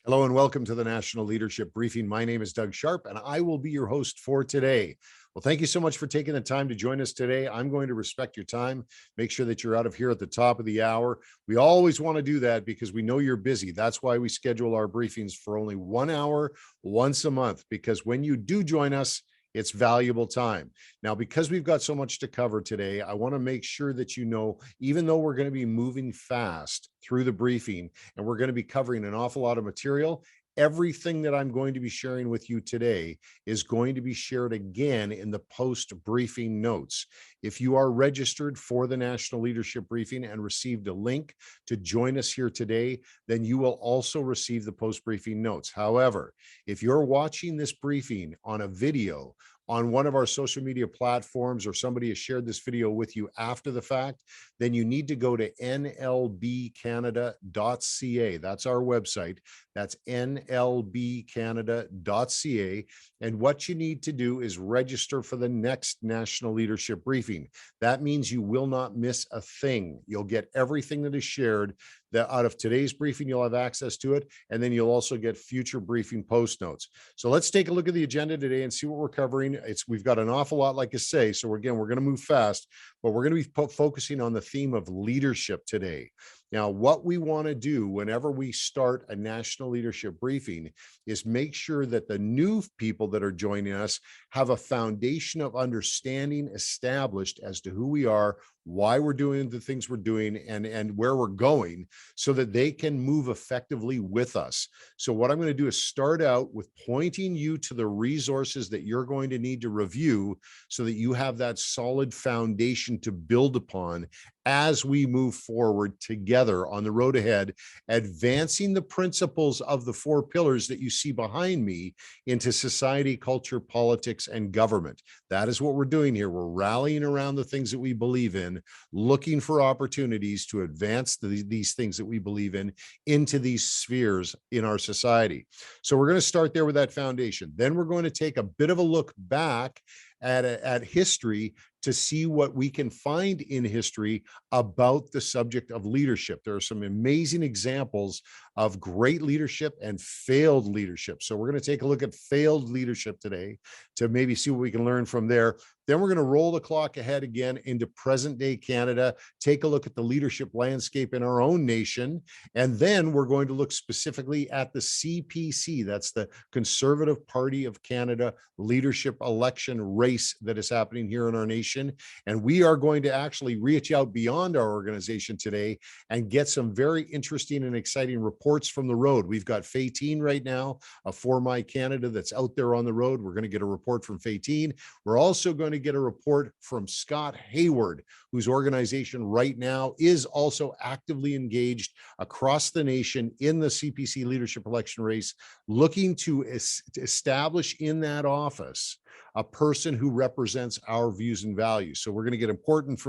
Hello and welcome to the National Leadership Briefing. My name is Doug Sharp and I will be your host for today. Well, thank you so much for taking the time to join us today. I'm going to respect your time, make sure that you're out of here at the top of the hour. We always want to do that because we know you're busy. That's why we schedule our briefings for only 1 hour once a month, because when you do join us, it's valuable time. Now, because we've got so much to cover today, I want to make sure that you know, even though we're going to be moving fast through the briefing and we're going to be covering an awful lot of material, everything that I'm going to be sharing with you today is going to be shared again in the post-briefing notes. If you are registered for the National Leadership Briefing and received a link to join us here today, then you will also receive the post-briefing notes. However, if you're watching this briefing on a video on one of our social media platforms, or somebody has shared this video with you after the fact, then you need to go to nlbcanada.ca. That's our website. That's nlbcanada.ca. And what you need to do is register for the next National Leadership Briefing. That means you will not miss a thing. You'll get everything that is shared. That out of today's briefing, you'll have access to it, and then you'll also get future briefing post notes. So let's take a look at the agenda today and see what we're covering. We've got an awful lot, like I say. So again, we're going to move fast, but we're going to be focusing on the theme of leadership today. Now, what we want to do whenever we start a National Leadership Briefing is make sure that the new people that are joining us have a foundation of understanding established as to who we are, why we're doing the things we're doing, and where we're going, so that they can move effectively with us. So what I'm going to do is start out with pointing you to the resources that you're going to need to review so that you have that solid foundation to build upon as we move forward together on the road ahead, advancing the principles of the 4 pillars that you see behind me into society, culture, politics, and government. That is what we're doing here. We're rallying around the things that we believe in, looking for opportunities to advance these things that we believe in into these spheres in our society. So we're going to start there with that foundation. Then we're going to take a bit of a look back at history to see what we can find in history about the subject of leadership. There are some amazing examples of great leadership and failed leadership. So we're going to take a look at failed leadership today to maybe see what we can learn from there. Then we're going to roll the clock ahead again into present day Canada, take a look at the leadership landscape in our own nation. And then we're going to look specifically at the CPC, that's the Conservative Party of Canada leadership election race that is happening here in our nation. And we are going to actually reach out beyond our organization today and get some very interesting and exciting reports from the road. We've got Faytene right now, a For My Canada that's out there on the road. We're going to get a report from Faytene. We're also going to get a report from Scott Hayward, whose organization right now is also actively engaged across the nation in the CPC leadership election race, looking to establish in that office a person who represents our views and values. So we're going to get important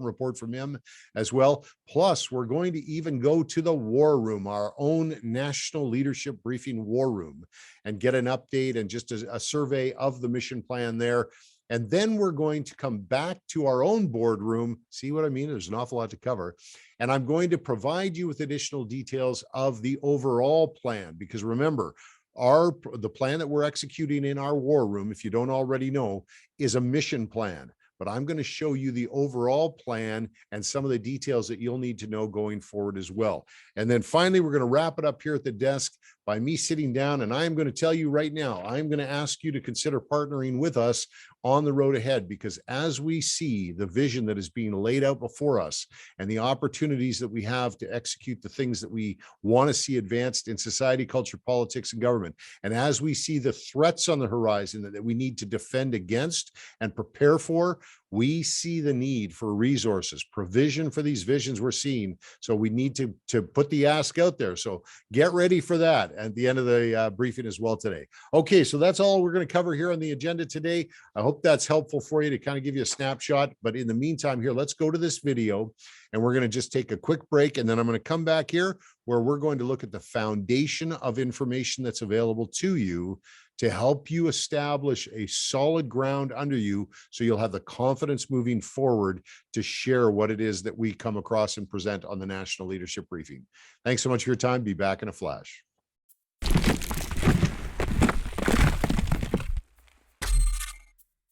report from him as well. Plus, we're going to even go to the war room, our own National Leadership Briefing war room, and get an update and just a survey of the mission plan there. And then we're going to come back to our own boardroom. See what I mean? There's an awful lot to cover. And I'm going to provide you with additional details of the overall plan, because remember, the plan that we're executing in our war room, if you don't already know, is a mission plan. But I'm going to show you the overall plan and some of the details that you'll need to know going forward as well. And then finally, we're going to wrap it up here at the desk by me sitting down, and I'm going to tell you right now, I'm going to ask you to consider partnering with us on the road ahead, because as we see the vision that is being laid out before us and the opportunities that we have to execute the things that we want to see advanced in society, culture, politics, and government, and as we see the threats on the horizon that we need to defend against and prepare for, we see the need for resources, provision for these visions we're seeing. So we need to put the ask out there. So get ready for that at the end of the briefing as well today. Okay, so that's all we're going to cover here on the agenda today. I hope that's helpful for you to kind of give you a snapshot. But in the meantime here, let's go to this video and we're going to just take a quick break. And then I'm going to come back here where we're going to look at the foundation of information that's available to you to help you establish a solid ground under you so you'll have the confidence moving forward to share what it is that we come across and present on the National Leadership Briefing. Thanks so much for your time. Be back in a flash.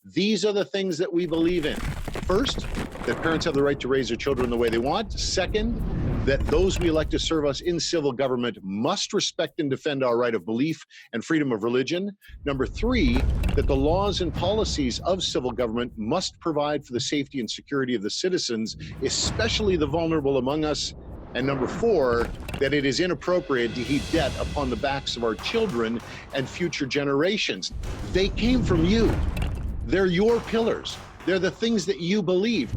These are the things that we believe in. First, that parents have the right to raise their children the way they want. Second, that those we elect to serve us in civil government must respect and defend our right of belief and freedom of religion. Number three, that the laws and policies of civil government must provide for the safety and security of the citizens, especially the vulnerable among us. And number four, that it is inappropriate to heap debt upon the backs of our children and future generations. They came from you. They're your pillars. They're the things that you believe.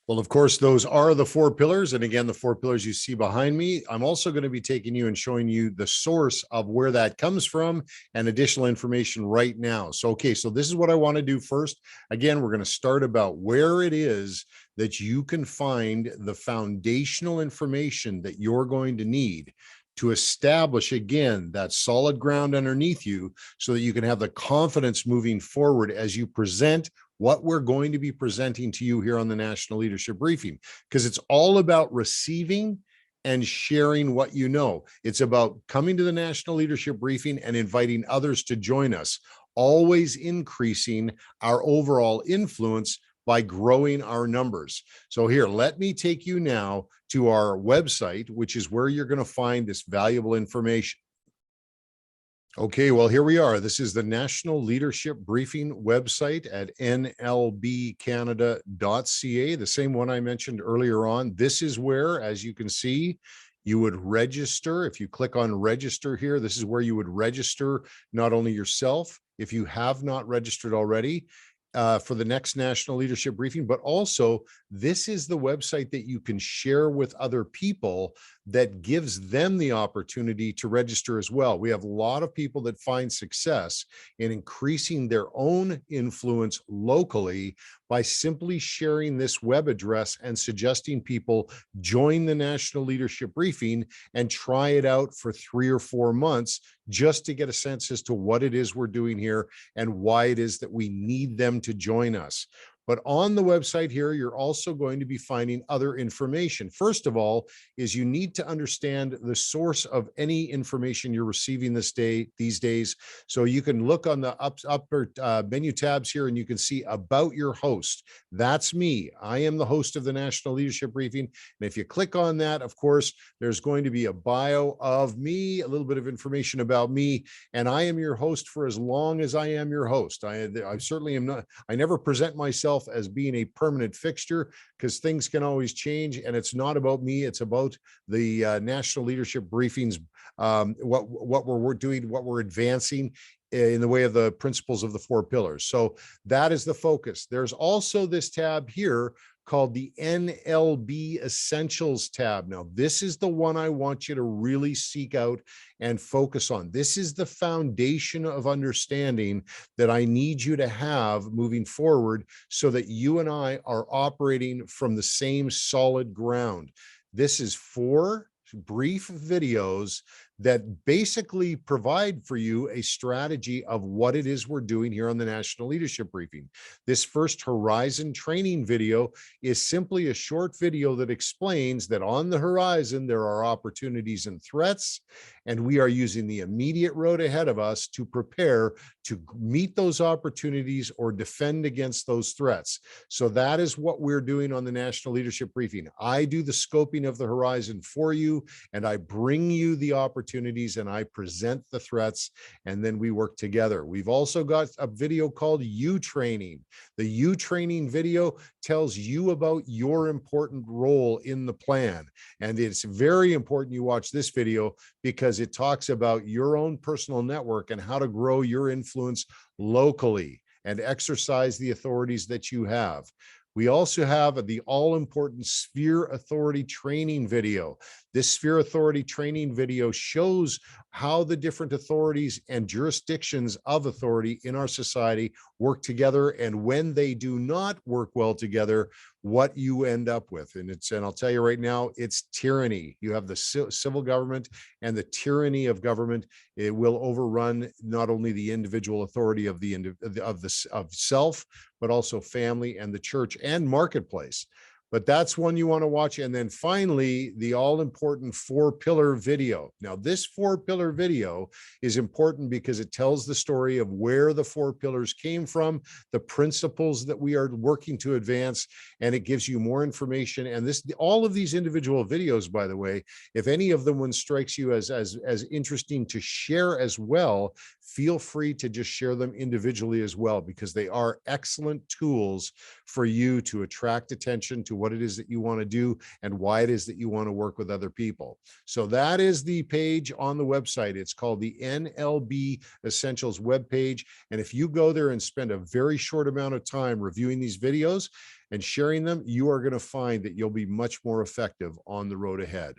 Well, of course, those are the four pillars. And again, the four pillars you see behind me. I'm also going to be taking you and showing you the source of where that comes from and additional information right now. So, okay, so this is what I want to do first. Again, we're going to start about where it is that you can find the foundational information that you're going to need to establish, again, that solid ground underneath you so that you can have the confidence moving forward as you present what we're going to be presenting to you here on the National Leadership Briefing, because it's all about receiving and sharing what you know. It's about coming to the National Leadership Briefing and inviting others to join us, always increasing our overall influence by growing our numbers. So here, let me take you now to our website, which is where you're going to find this valuable information. Okay, well, here we are. This is the National Leadership Briefing website at nlbcanada.ca, the same one I mentioned earlier on. This is where, as you can see, you would register. If you click on register here, this is where you would register not only yourself, if you have not registered already, for the next National Leadership Briefing, but also this is the website that you can share with other people that gives them the opportunity to register as well. We have a lot of people that find success in increasing their own influence locally by simply sharing this web address and suggesting people join the National Leadership Briefing and try it out for 3 or 4 months just to get a sense as to what it is we're doing here and why it is that we need them to join us. But on the website here, you're also going to be finding other information. First of all, is you need to understand the source of any information you're receiving these days. So you can look on the upper menu tabs here and you can see about your host. That's me. I am the host of the National Leadership Briefing. And if you click on that, of course, there's going to be a bio of me, a little bit of information about me, and I am your host for as long as I am your host. I certainly am not, I never present myself as being a permanent fixture because things can always change, and it's not about me, it's about the National Leadership Briefings, what we're doing, what we're advancing in the way of the principles of the four pillars. So that is the focus. There's also this tab here called the NLB Essentials tab. Now, this is the one I want you to really seek out and focus on. This is the foundation of understanding that I need you to have moving forward so that you and I are operating from the same solid ground. This is 4 brief videos that basically provide for you a strategy of what it is we're doing here on the National Leadership Briefing. This first Horizon training video is simply a short video that explains that on the horizon, there are opportunities and threats, and we are using the immediate road ahead of us to prepare to meet those opportunities or defend against those threats. So that is what we're doing on the National Leadership Briefing. I do the scoping of the horizon for you, and I bring you the opportunities and I present the threats, and then we work together. We've also got a video called You Training. The You Training video tells you about your important role in the plan. And it's very important you watch this video because it talks about your own personal network and how to grow your influence locally and exercise the authorities that you have. We also have the all-important Sphere Authority training video. This Sphere Authority training video shows how the different authorities and jurisdictions of authority in our society work together, and when they do not work well together, what you end up with. And I'll tell you right now, it's tyranny. You have the civil government and the tyranny of government. It will overrun not only the individual authority of self, but also family and the church and marketplace. but that's one you want to watch. And then finally, the all-important 4-pillar video. Now, this 4-pillar video is important because it tells the story of where the 4 pillars came from, the principles that we are working to advance, and it gives you more information. And all of these individual videos, by the way, if any of them one strikes you as interesting to share as well, feel free to just share them individually as well, because they are excellent tools for you to attract attention to what it is that you want to do and why it is that you want to work with other people. So that is the page on the website. It's called the NLB Essentials webpage. And if you go there and spend a very short amount of time reviewing these videos and sharing them, you are going to find that you'll be much more effective on the road ahead.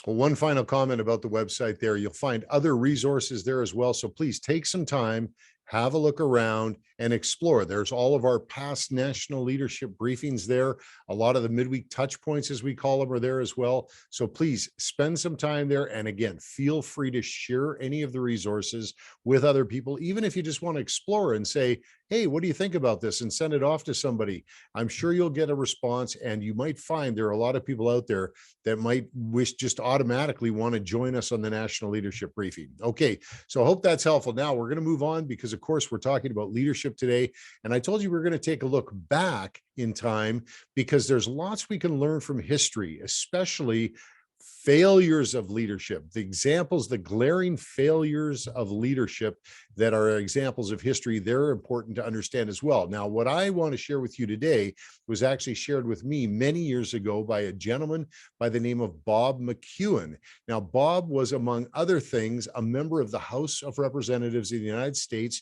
Well, one final comment about the website there, you'll find other resources there as well. So please take some time, have a look around and explore. There's all of our past national leadership briefings there. A lot of the midweek touch points, as we call them, are there as well. So please spend some time there. And again, feel free to share any of the resources with other people, even if you just want to explore and say, hey, what do you think about this? And send it off to somebody. I'm sure you'll get a response, and you might find there are a lot of people out there that might wish just automatically want to join us on the National Leadership Briefing. Okay, so I hope that's helpful. Now we're going to move on, because of course we're talking about leadership today. And I told you we're going to take a look back in time, because there's lots we can learn from history, especially failures of leadership, the examples, the glaring failures of leadership that are examples of history. They're important to understand as well. Now, what I want to share with you today was actually shared with me many years ago by a gentleman by the name of Bob McEwen. Now, Bob was, among other things, a member of the House of Representatives in the United States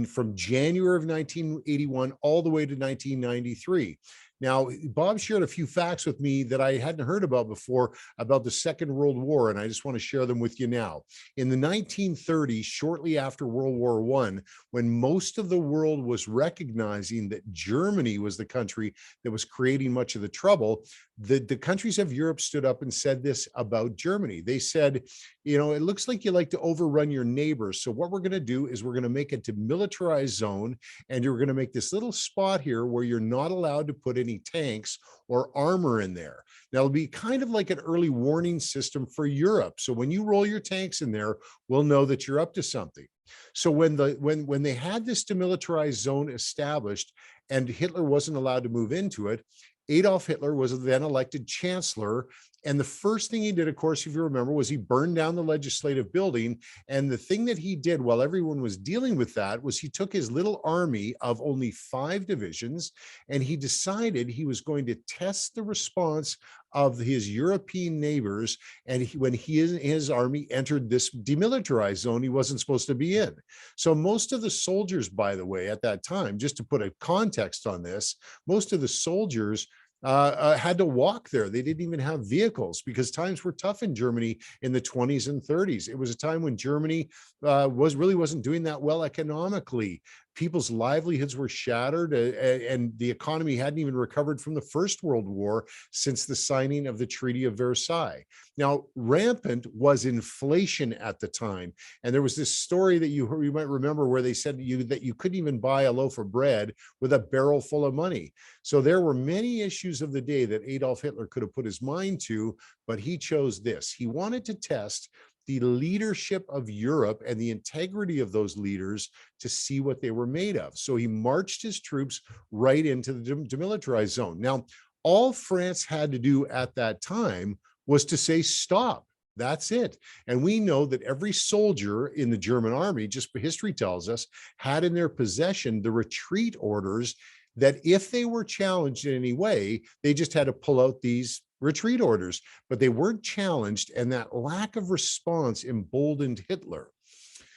from January of 1981 all the way to 1993. Now, Bob shared a few facts with me that I hadn't heard about before about the Second World War, and I just want to share them with you now. In the 1930s, shortly after World War I, when most of the world was recognizing that Germany was the country that was creating much of the trouble, the countries of Europe stood up and said this about Germany. They said, you know, it looks like you like to overrun your neighbors. So what we're going to do is we're going to make it a demilitarized zone, and you're going to make this little spot here where you're not allowed to put any tanks or armor in there. Now, it'll be kind of like an early warning system for Europe. So when you roll your tanks in there, we'll know that you're up to something. So when they had this demilitarized zone established and Hitler wasn't allowed to move into it, Adolf Hitler was then elected chancellor. And the first thing he did, of course, if you remember, was he burned down the legislative building. And the thing that he did while everyone was dealing with that was he took his little army of only 5 divisions, and he decided he was going to test the response of his European neighbors. And when his army entered this demilitarized zone he wasn't supposed to be in. So most of the soldiers, by the way, at that time, just to put a context on this, most of the soldiers had to walk there. They didn't even have vehicles, because times were tough in Germany in the 20s and 30s. It was a time when Germany wasn't doing that well economically. People's livelihoods were shattered, and the economy hadn't even recovered from the First World War since the signing of the Treaty of Versailles. Now, rampant was inflation at the time. And there was this story that you might remember where they said that you couldn't even buy a loaf of bread with a barrel full of money. So there were many issues of the day that Adolf Hitler could have put his mind to, but he chose this. He wanted to test the leadership of Europe and the integrity of those leaders to see what they were made of. So he marched his troops right into the demilitarized zone. Now, all France had to do at that time was to say, stop. That's it. And we know that every soldier in the German army, just history tells us, had in their possession the retreat orders, that if they were challenged in any way, they just had to pull out these retreat orders, but they weren't challenged. And that lack of response emboldened Hitler.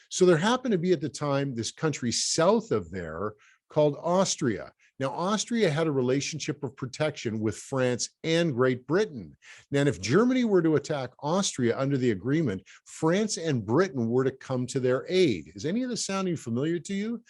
So there happened to be at the time this country south of there called Austria. Now, Austria had a relationship of protection with France and Great Britain. Now, if Germany were to attack Austria under the agreement, France and Britain were to come to their aid. Is any of this sounding familiar to you?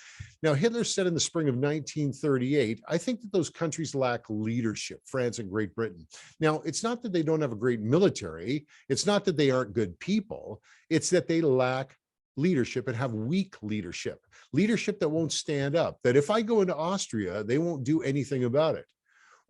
Now, Hitler said in the spring of 1938, I think that those countries lack leadership, France and Great Britain. Now, it's not that they don't have a great military. It's not that they aren't good people. It's that they lack leadership and have weak leadership that won't stand up, that if I go into Austria, they won't do anything about it.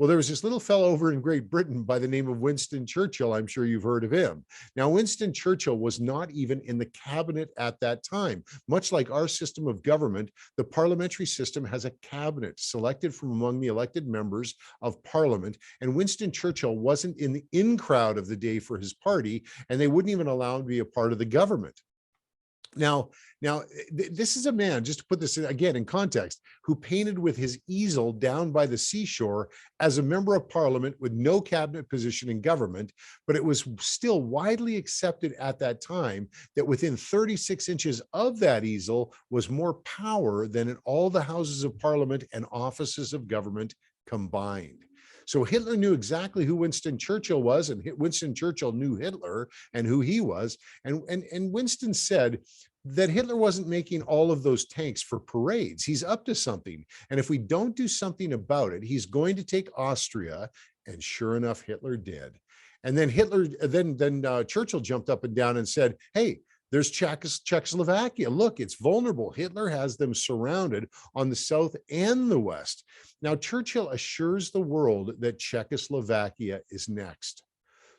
Well, there was this little fellow over in Great Britain by the name of Winston Churchill. I'm sure you've heard of him. Now, Winston Churchill was not even in the cabinet at that time. Much like our system of government, the parliamentary system has a cabinet selected from among the elected members of parliament. And Winston Churchill wasn't in the in crowd of the day for his party, and they wouldn't even allow him to be a part of the government. Now, this is a man, just to put this again in context, who painted with his easel down by the seashore as a member of parliament with no cabinet position in government. But it was still widely accepted at that time that within 36 inches of that easel was more power than in all the houses of parliament and offices of government combined. So Hitler knew exactly who Winston Churchill was, and Winston Churchill knew Hitler and who he was. And Winston said that Hitler wasn't making all of those tanks for parades. He's up to something. And if we don't do something about it, he's going to take Austria. And sure enough, Hitler did. And then Churchill jumped up and down and said, hey, there's Czechoslovakia. Look, it's vulnerable. Hitler has them surrounded on the south and the west. Now, Churchill assures the world that Czechoslovakia is next.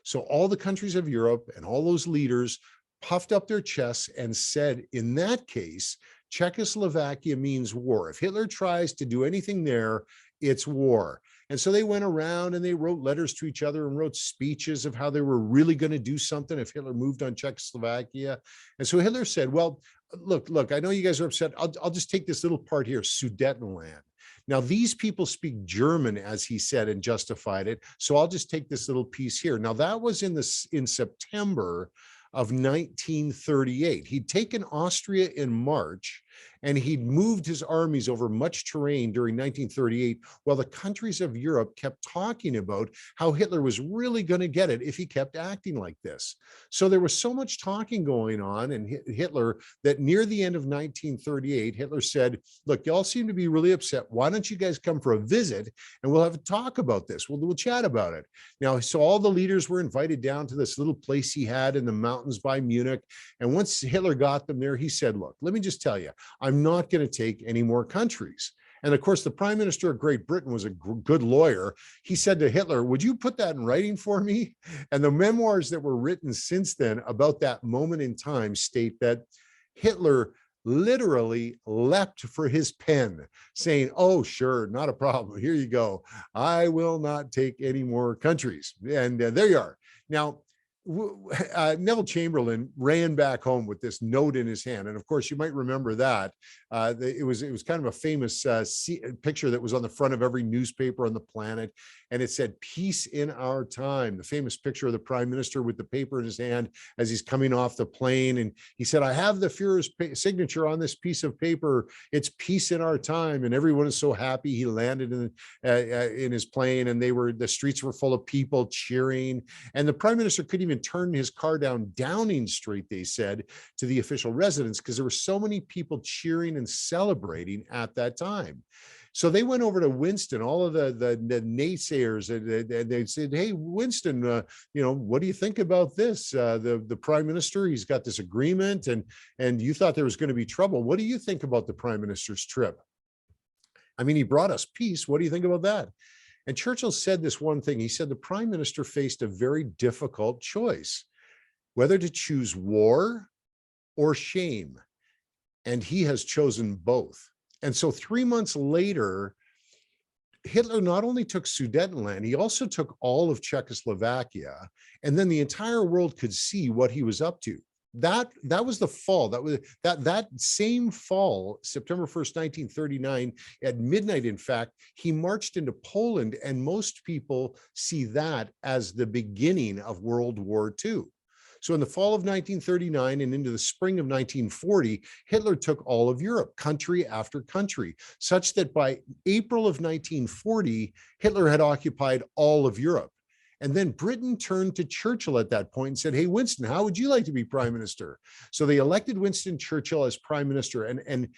So all the countries of Europe and all those leaders puffed up their chests and said, in that case, Czechoslovakia means war. If Hitler tries to do anything there, it's war. And so they went around and they wrote letters to each other and wrote speeches of how they were really going to do something if Hitler moved on Czechoslovakia. And so Hitler said, well, look, I know you guys are upset. I'll just take this little part here, Sudetenland. Now, these people speak German, as he said, and justified it. So I'll just take this little piece here. Now, that was in September of 1938. He'd taken Austria in March, and he'd moved his armies over much terrain during 1938, while the countries of Europe kept talking about how Hitler was really going to get it if he kept acting like this. So there was so much talking going on in Hitler that near the end of 1938, Hitler said, look, y'all seem to be really upset. Why don't you guys come for a visit and we'll have a talk about this. We'll chat about it. Now, so all the leaders were invited down to this little place he had in the mountains by Munich. And once Hitler got them there, he said, look, let me just tell you, I'm not going to take any more countries. And of course, the Prime Minister of Great Britain was a good lawyer. He said to Hitler, would you put that in writing for me? And the memoirs that were written since then about that moment in time state that Hitler literally leapt for his pen, saying, oh, sure, not a problem. Here you go. I will not take any more countries. And there you are. Now, Neville Chamberlain ran back home with this note in his hand, and of course you might remember that it was kind of a famous picture that was on the front of every newspaper on the planet, and it said "Peace in our time." The famous picture of the Prime Minister with the paper in his hand as he's coming off the plane, and he said, "I have the Führer's signature on this piece of paper. It's peace in our time." And everyone is so happy. He landed in his plane, and the streets were full of people cheering, and the Prime Minister couldn't even turn his car down Downing Street, they said, to the official residence because there were so many people cheering and celebrating at that time. So they went over to Winston, all of the naysayers, and they said, "Hey, Winston, what do you think about this? The Prime Minister, he's got this agreement, and you thought there was going to be trouble. What do you think about the Prime Minister's trip? I mean, he brought us peace. What do you think about that?" And Churchill said this one thing. He said the Prime Minister faced a very difficult choice, whether to choose war or shame. And he has chosen both. And so 3 months later, Hitler not only took Sudetenland, he also took all of Czechoslovakia, and then the entire world could see what he was up to. That was the fall. That same fall, September 1st, 1939, at midnight, in fact, he marched into Poland, and most people see that as the beginning of World War II. So in the fall of 1939 and into the spring of 1940, Hitler took all of Europe, country after country, such that by April of 1940, Hitler had occupied all of Europe. And then Britain turned to Churchill at that point and said, "Hey, Winston, how would you like to be Prime Minister?" So they elected Winston Churchill as Prime Minister. And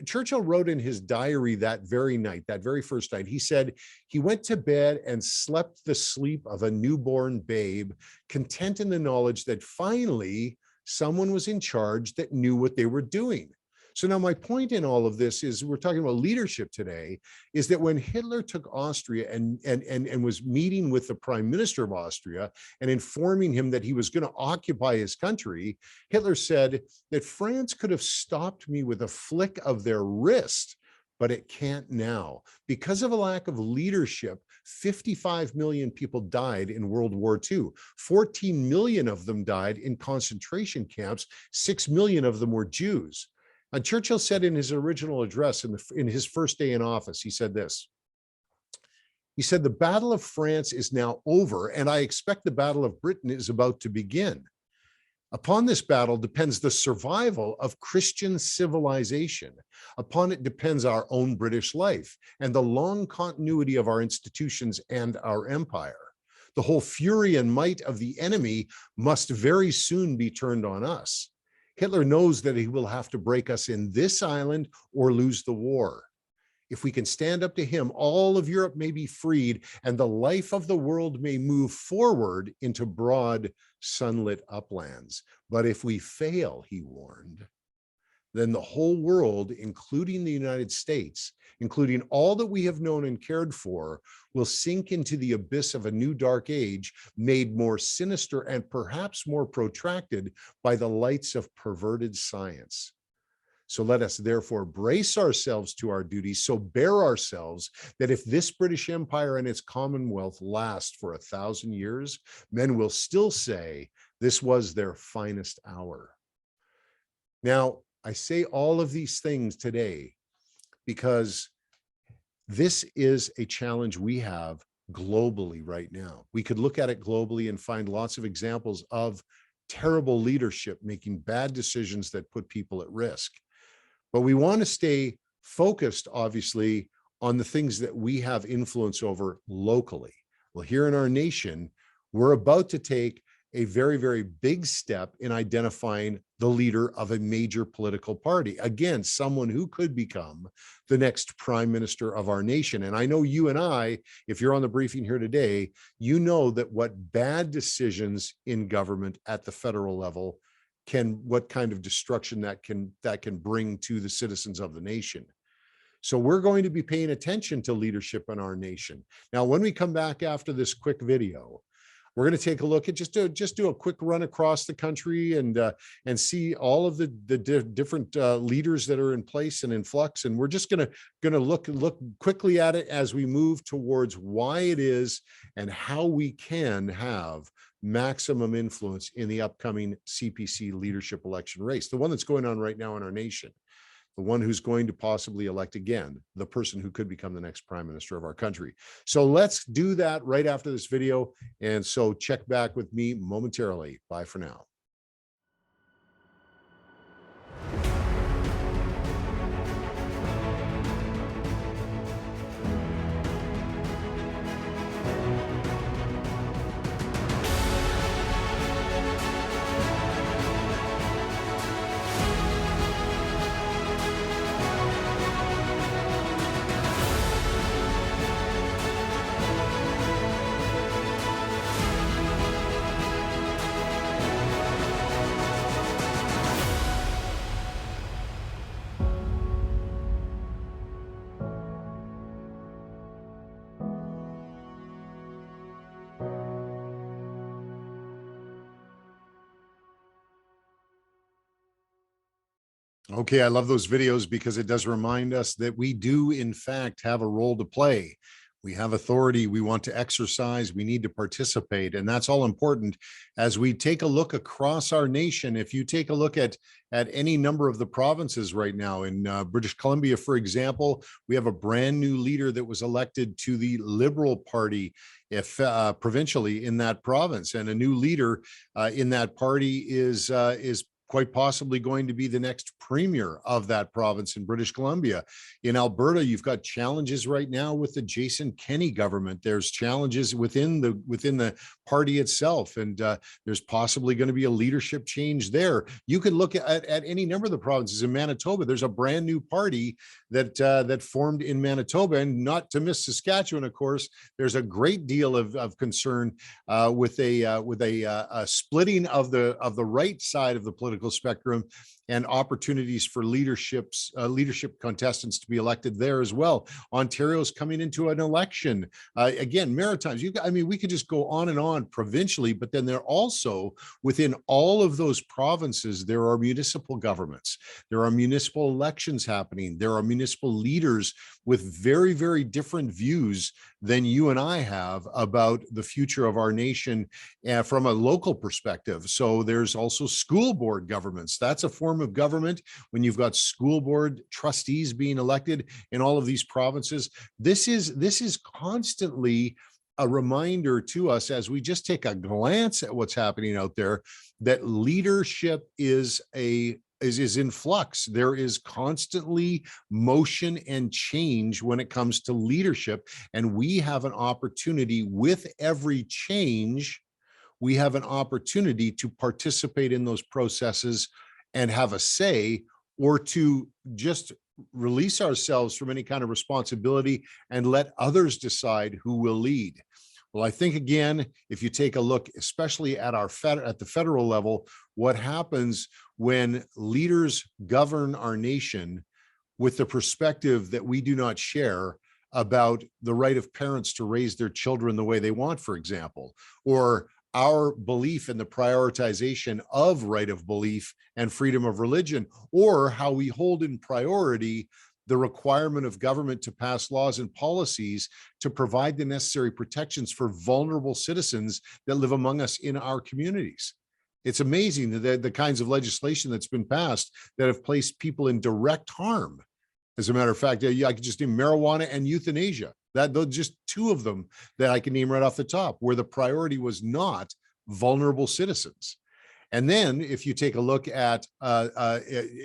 Churchill wrote in his diary that very night, that very first night, he said he went to bed and slept the sleep of a newborn babe, content in the knowledge that finally someone was in charge that knew what they were doing. So now my point in all of this is, we're talking about leadership today, is that when Hitler took Austria and was meeting with the prime minister of Austria and informing him that he was going to occupy his country, Hitler said that France could have stopped me with a flick of their wrist, but it can't now. Because of a lack of leadership, 55 million people died in World War II. 14 million of them died in concentration camps. 6 million of them were Jews. And Churchill said in his original address in his first day in office, he said this. He said, "The Battle of France is now over, and I expect the Battle of Britain is about to begin. Upon this battle depends the survival of Christian civilization. Upon it depends our own British life and the long continuity of our institutions and our empire. The whole fury and might of the enemy must very soon be turned on us. Hitler knows that he will have to break us in this island or lose the war. If we can stand up to him, all of Europe may be freed and the life of the world may move forward into broad, sunlit uplands. But if we fail," he warned, "then the whole world, including the United States, including all that we have known and cared for, will sink into the abyss of a new dark age, made more sinister and perhaps more protracted by the lights of perverted science. So let us therefore brace ourselves to our duties, so bear ourselves that if this British Empire and its Commonwealth last for 1,000 years, men will still say this was their finest hour." Now, I say all of these things today because this is a challenge we have globally right now. We could look at it globally and find lots of examples of terrible leadership making bad decisions that put people at risk. But we want to stay focused, obviously, on the things that we have influence over locally. Well, here in our nation, we're about to take a very, very big step in identifying the leader of a major political party. Again, someone who could become the next prime minister of our nation. And I know you and I, if you're on the briefing here today, you know that what bad decisions in government at the federal level what kind of destruction that can bring to the citizens of the nation. So we're going to be paying attention to leadership in our nation. Now, when we come back after this quick video, we're going to take a look at just do a quick run across the country and see all of the different leaders that are in place and in flux. And we're just going to look quickly at it as we move towards why it is and how we can have maximum influence in the upcoming CPC leadership election race, the one that's going on right now in our nation, the one who's going to possibly elect again the person who could become the next prime minister of our country. So let's do that right after this video. And so check back with me momentarily. Bye for now. Okay, I love those videos because it does remind us that we do, in fact, have a role to play. We have authority we want to exercise. We need to participate. And that's all important as we take a look across our nation. If you take a look at any number of the provinces right now in British Columbia, for example, we have a brand new leader that was elected to the Liberal Party provincially in that province. And a new leader in that party is quite possibly going to be the next premier of that province in British Columbia. In Alberta, you've got challenges right now with the Jason Kenney government. There's challenges within the party itself, and there's possibly going to be a leadership change there. You could look at any number of the provinces. In Manitoba, there's a brand new party that formed in Manitoba, and not to miss Saskatchewan, of course. There's a great deal of concern with a splitting of the right side of the political political spectrum, and opportunities for leadership contestants to be elected there as well. Ontario's coming into an election. Again, Maritimes, we could just go on and on provincially, but then there also, within all of those provinces, there are municipal governments. There are municipal elections happening. There are municipal leaders with very, very different views than you and I have about the future of our nation from a local perspective. So there's also school board governments. That's a form of government when you've got school board trustees being elected in all of these provinces. This is constantly a reminder to us, as we just take a glance at what's happening out there, that leadership is in flux. There is constantly motion and change when it comes to leadership. And we have an opportunity with every change. We have an opportunity to participate in those processes and have a say, or to just release ourselves from any kind of responsibility and let others decide who will lead. Well, I think, again, if you take a look, especially at the federal level, what happens when leaders govern our nation with the perspective that we do not share about the right of parents to raise their children the way they want, for example, or our belief in the prioritization of right of belief and freedom of religion, or how we hold in priority the requirement of government to pass laws and policies to provide the necessary protections for vulnerable citizens that live among us in our communities. It's amazing that the kinds of legislation that's been passed that have placed people in direct harm. As a matter of fact, I could just name marijuana and euthanasia. Those just two of them that I can name right off the top, where the priority was not vulnerable citizens. And then if you take a look at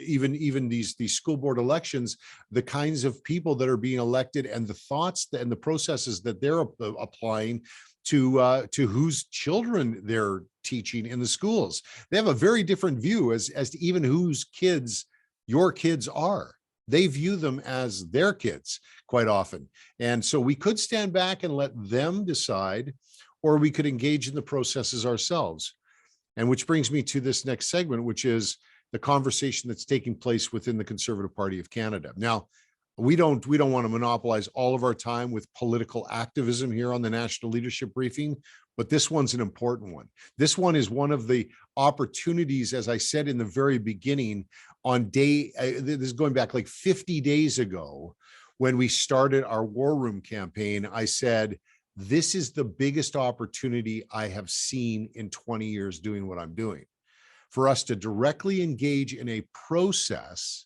even these school board elections, the kinds of people that are being elected and the thoughts and the processes that they're applying to whose children they're teaching in the schools. They have a very different view as to even whose kids your kids are. They view them as their kids quite often. And so we could stand back and let them decide, or we could engage in the processes ourselves. And which brings me to this next segment, which is the conversation that's taking place within the Conservative Party of Canada. Now, we don't want to monopolize all of our time with political activism here on the National Leadership Briefing, but this one's an important one. This one is one of the opportunities, as I said in the very beginning, this is going back like 50 days ago, when we started our War Room campaign. I said, this is the biggest opportunity I have seen in 20 years doing what I'm doing, for us to directly engage in a process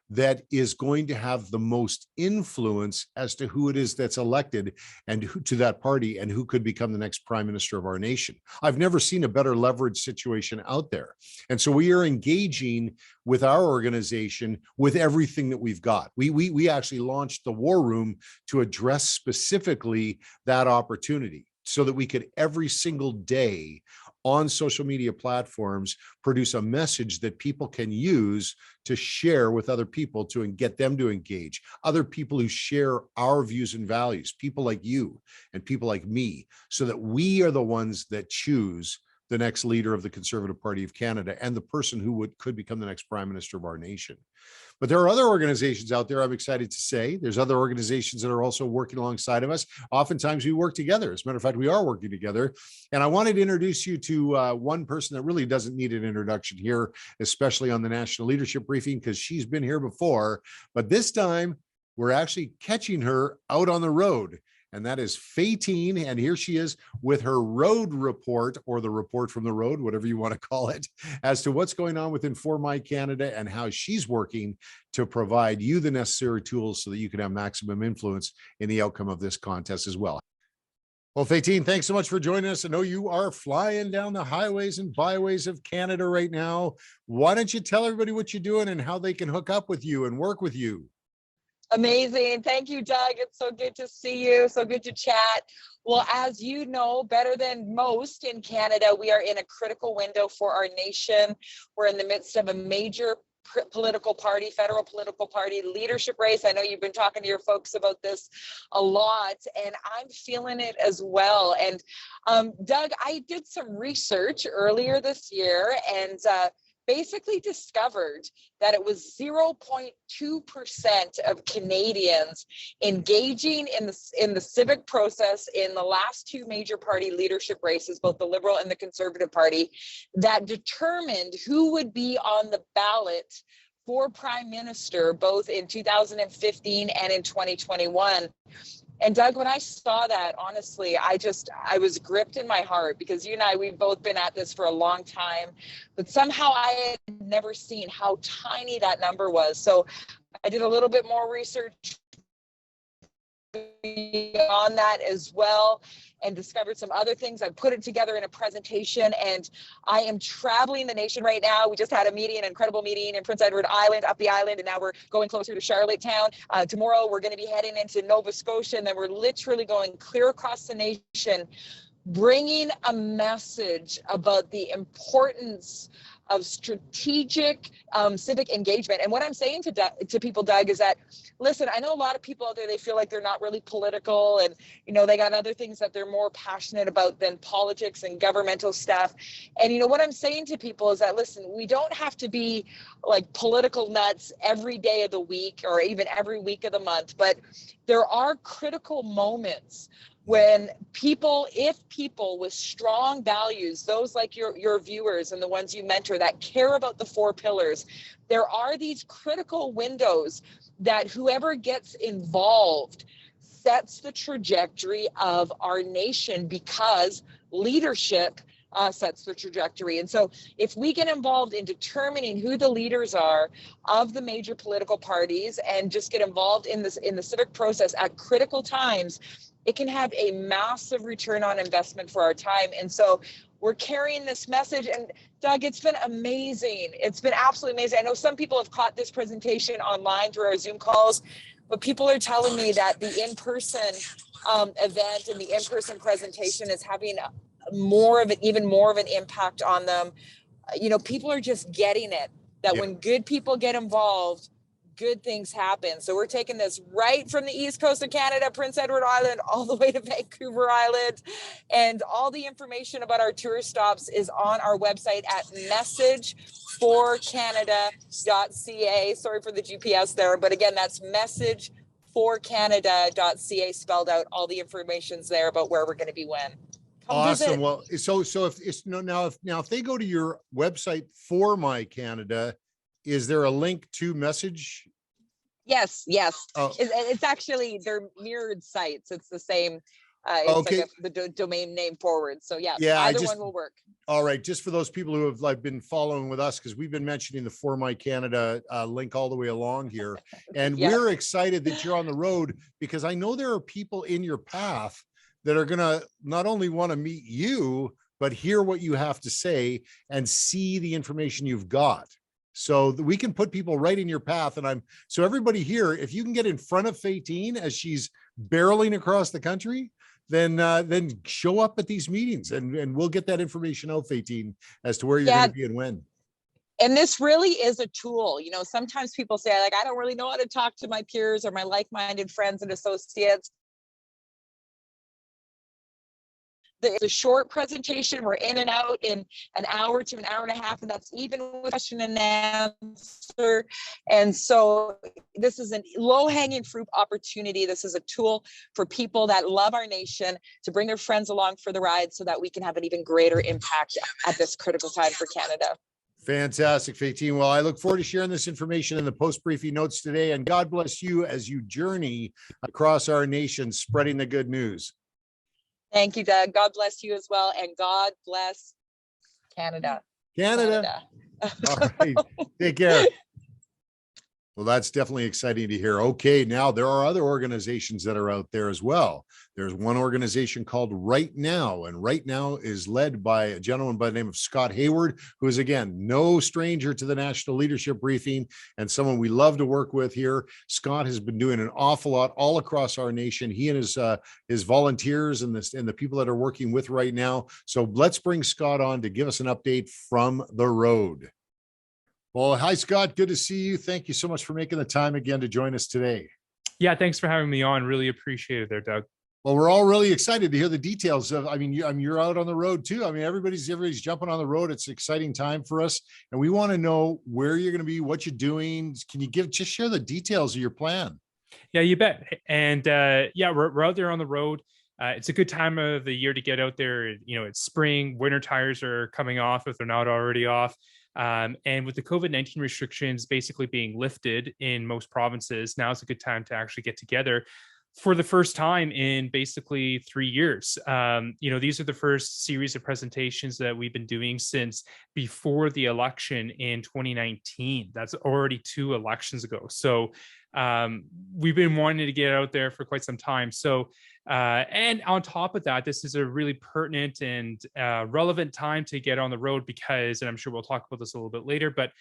that is going to have the most influence as to who it is that's elected and who to that party and who could become the next prime minister of our nation. I've never seen a better leverage situation out there. And so we are engaging with our organization with everything that we've got. We actually launched the War Room to address specifically that opportunity, so that we could every single day on social media platforms produce a message that people can use to share with other people to get them to engage. Other people who share our views and values, people like you and people like me, so that we are the ones that choose the next leader of the Conservative Party of Canada and the person who could become the next prime minister of our nation. But there are other organizations out there, I'm excited to say. There's other organizations that are also working alongside of us. Oftentimes we work together. As a matter of fact, we are working together. And I wanted to introduce you to one person that really doesn't need an introduction here, especially on the National Leadership Briefing, because she's been here before. But this time, we're actually catching her out on the road. And that is Faytene. And here she is with her road report, or the report from the road, whatever you want to call it, as to what's going on within For My Canada and how she's working to provide you the necessary tools so that you can have maximum influence in the outcome of this contest as well. Well, Faytene, thanks so much for joining us. I know you are flying down the highways and byways of Canada right now. Why don't you tell everybody what you're doing and how they can hook up with you and work with you? Amazing. Thank you, Doug. It's so good to see you. So good to chat. Well, as you know, better than most in Canada, we are in a critical window for our nation. We're in the midst of a major political party, federal political party leadership race. I know you've been talking to your folks about this a lot, and I'm feeling it as well. And Doug, I did some research earlier this year, and basically discovered that it was 0.2% of Canadians engaging in the civic process in the last two major party leadership races, both the Liberal and the Conservative Party, that determined who would be on the ballot for Prime Minister, both in 2015 and in 2021. And Doug, when I saw that, honestly, I was gripped in my heart, because you and I, we've both been at this for a long time, but somehow I had never seen how tiny that number was. So I did a little bit more research on that as well, and discovered some other things. I put it together in a presentation, and I am traveling the nation right now. We just had a meeting, an incredible meeting in Prince Edward Island, up the island, and now we're going closer to Charlottetown. Tomorrow we're going to be heading into Nova Scotia, and then we're literally going clear across the nation, bringing a message about the importance of strategic civic engagement. And what I'm saying to people, Doug, is that, listen, I know a lot of people out there, they feel like they're not really political, and, you know, they got other things that they're more passionate about than politics and governmental stuff. And, you know, what I'm saying to people is that, listen, we don't have to be like political nuts every day of the week or even every week of the month, but there are critical moments when if people with strong values, those like your viewers and the ones you mentor that care about the four pillars, there are these critical windows that whoever gets involved sets the trajectory of our nation, because leadership sets the trajectory. And so if we get involved in determining who the leaders are of the major political parties, and just get involved in the civic process at critical times, it can have a massive return on investment for our time. And so we're carrying this message. And Doug, it's been amazing. It's been absolutely amazing. I know some people have caught this presentation online through our Zoom calls, but people are telling me that the in-person event and the in-person presentation is having even more of an impact on them. You know, people are just getting it, that when good people get involved, good things happen. So we're taking this right from the east coast of Canada, Prince Edward Island, all the way to Vancouver Island. And all the information about our tour stops is on our website at messageforcanada.ca. Sorry for the GPS there, but again, that's messageforcanada.ca spelled out. All the information's there about where we're going to be when. Awesome. Well, so if it's now if they go to your website for My Canada, is there a link to message? Yes. Oh. It's actually, they're mirrored sites. It's the same. It's okay. like the domain name forward. So yeah, either one will work. All right. Just for those people who have been following with us, because we've been mentioning the For My Canada link all the way along here. And we're excited that you're on the road, because I know there are people in your path that are going to not only want to meet you, but hear what you have to say and see the information you've got. So that we can put people right in your path. And so everybody here, if you can get in front of Faytene as she's barreling across the country, then show up at these meetings, and we'll get that information out, Faytene, as to where you're going to be and when. And this really is a tool. You know, sometimes people say, like, I don't really know how to talk to my peers or my like-minded friends and associates. The short presentation, we're in and out in an hour to an hour and a half, and that's even with question and answer. And so this is a low-hanging fruit opportunity. This is a tool for people that love our nation to bring their friends along for the ride, so that we can have an even greater impact at this critical time for Canada. Fantastic, Faytene. Well, I look forward to sharing this information in the post-briefing notes today, and God bless you as you journey across our nation, spreading the good news. Thank you, Doug. God bless you as well. And God bless Canada. Canada. All right. Take care. Well, that's definitely exciting to hear. Okay, now there are other organizations that are out there as well. There's one organization called Right Now, and Right Now is led by a gentleman by the name of Scott Hayward, who is, again, no stranger to the National Leadership Briefing and someone we love to work with here. Scott has been doing an awful lot all across our nation. He and his volunteers and the people that are working with Right Now. So let's bring Scott on to give us an update from the road. Well, hi, Scott. Good to see you. Thank you so much for making the time again to join us today. Yeah, thanks for having me on. Really appreciate it there, Doug. Well, we're all really excited to hear the details of, I mean, you're out on the road too. I mean, everybody's jumping on the road. It's an exciting time for us. And we want to know where you're going to be, what you're doing. Can you just share the details of your plan? Yeah, you bet. And yeah, we're out there on the road. It's a good time of the year to get out there. You know, it's spring, winter tires are coming off if they're not already off. And with the COVID-19 restrictions basically being lifted in most provinces, now is a good time to actually get together for the first time in basically 3 years. You know, these are the first series of presentations that we've been doing since before the election in 2019. That's already 2 elections ago. So we've been wanting to get out there for quite some time. So, and on top of that, this is a really pertinent and relevant time to get on the road because, and I'm sure we'll talk about this a little bit later, but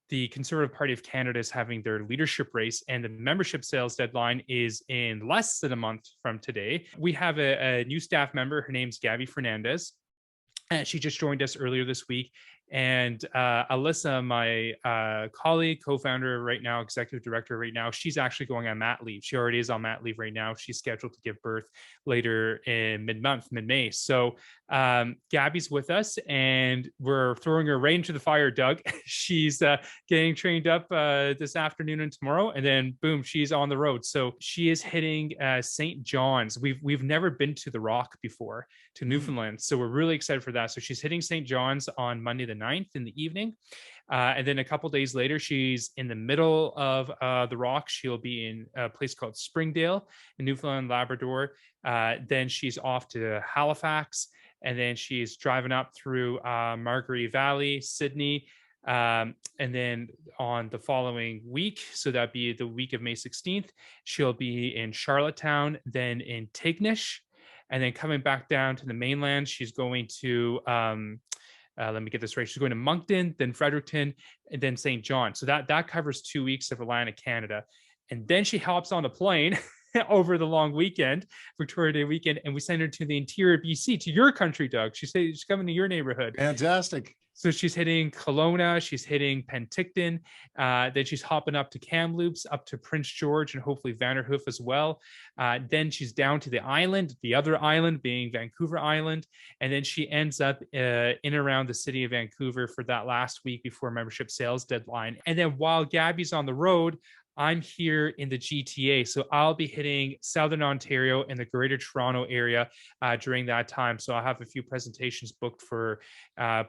the Conservative Party of Canada is having their leadership race, and the membership sales deadline is in less than a month from today. We have a new staff member. Her name's Gabby Fernandez. And she just joined us earlier this week. And Alyssa, my colleague, co-founder right now, executive director right now, she's actually going on mat leave. She already is on mat leave right now. She's scheduled to give birth later in mid-May. So Gabby's with us and we're throwing her right into the fire, Doug. She's getting trained up this afternoon and tomorrow, and then boom, she's on the road. So she is hitting St. John's. We've never been to the Rock before, to Newfoundland. So we're really excited for that. So she's hitting St. John's on Monday the 9th in the evening. And then a couple days later, she's in the middle of the Rock. She'll be in a place called Springdale in Newfoundland, Labrador. Then she's off to Halifax. And then she's driving up through Margaree Valley, Sydney. And then on the following week, so that'd be the week of May 16th, she'll be in Charlottetown, then in Tignish. And then coming back down to the mainland, she's going to, let me get this right. She's going to Moncton, then Fredericton, and then St. John. So that covers 2 weeks of Atlantic Canada. And then she hops on a plane over the long weekend, Victoria Day weekend, and we send her to the interior BC, to your country, Doug. She's coming to your neighborhood. Fantastic. So she's hitting Kelowna, she's hitting Penticton, then she's hopping up to Kamloops, up to Prince George, and hopefully Vanderhoof as well. Then she's down to the island, the other island being Vancouver Island, and then she ends up in around the city of Vancouver for that last week before membership sales deadline. And then while Gabby's on the road, I'm here in the GTA, so I'll be hitting Southern Ontario and the Greater Toronto area during that time. So I'll have a few presentations booked for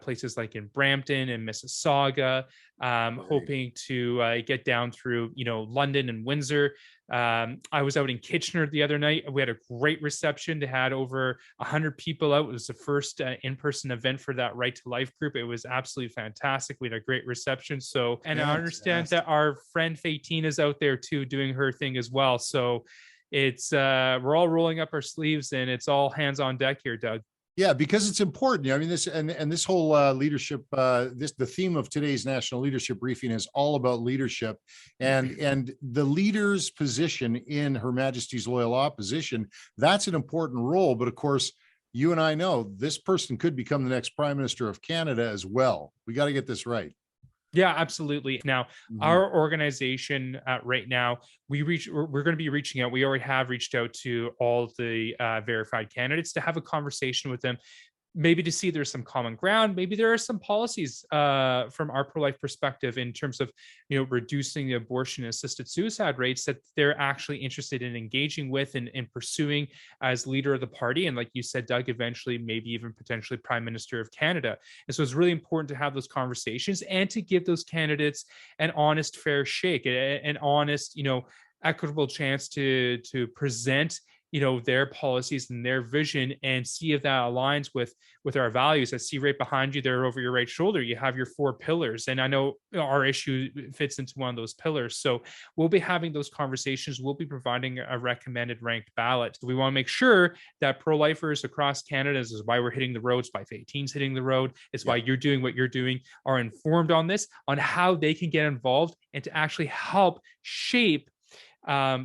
places like in Brampton and Mississauga, hoping to get down through, London and Windsor. I was out in Kitchener the other night. We had a great reception. They had over 100 people out. It was the first in-person event for that Right to Life group. It was absolutely fantastic. We had a great reception. So, and I understand that our friend Faytene is out there too, doing her thing as well. So it's, we're all rolling up our sleeves and it's all hands on deck here, Doug. Yeah, because it's important. I mean, this whole leadership, the theme of today's national leadership briefing is all about leadership, and the leader's position in Her Majesty's Loyal Opposition. That's an important role, but of course, you and I know this person could become the next Prime Minister of Canada as well. We got to get this right. Yeah, absolutely. Now, our organization right now, we're going to be reaching out. We already have reached out to all the verified candidates to have a conversation with them, maybe to see there's some common ground. Maybe there are some policies from our pro-life perspective in terms of, reducing the abortion and assisted suicide rates that they're actually interested in engaging with and pursuing as leader of the party. And like you said, Doug, eventually, maybe even potentially Prime Minister of Canada. And so it's really important to have those conversations and to give those candidates an honest, fair shake, an honest, equitable chance to present their policies and their vision and see if that aligns with our values. I see right behind you there over your right shoulder, you have your 4 pillars. And I know our issue fits into one of those pillars. So we'll be having those conversations. We'll be providing a recommended ranked ballot. We want to make sure that pro-lifers across Canada, this is why we're hitting the roads, why Faytene's hitting the road, it's why you're doing what you're doing, are informed on this, on how they can get involved and to actually help shape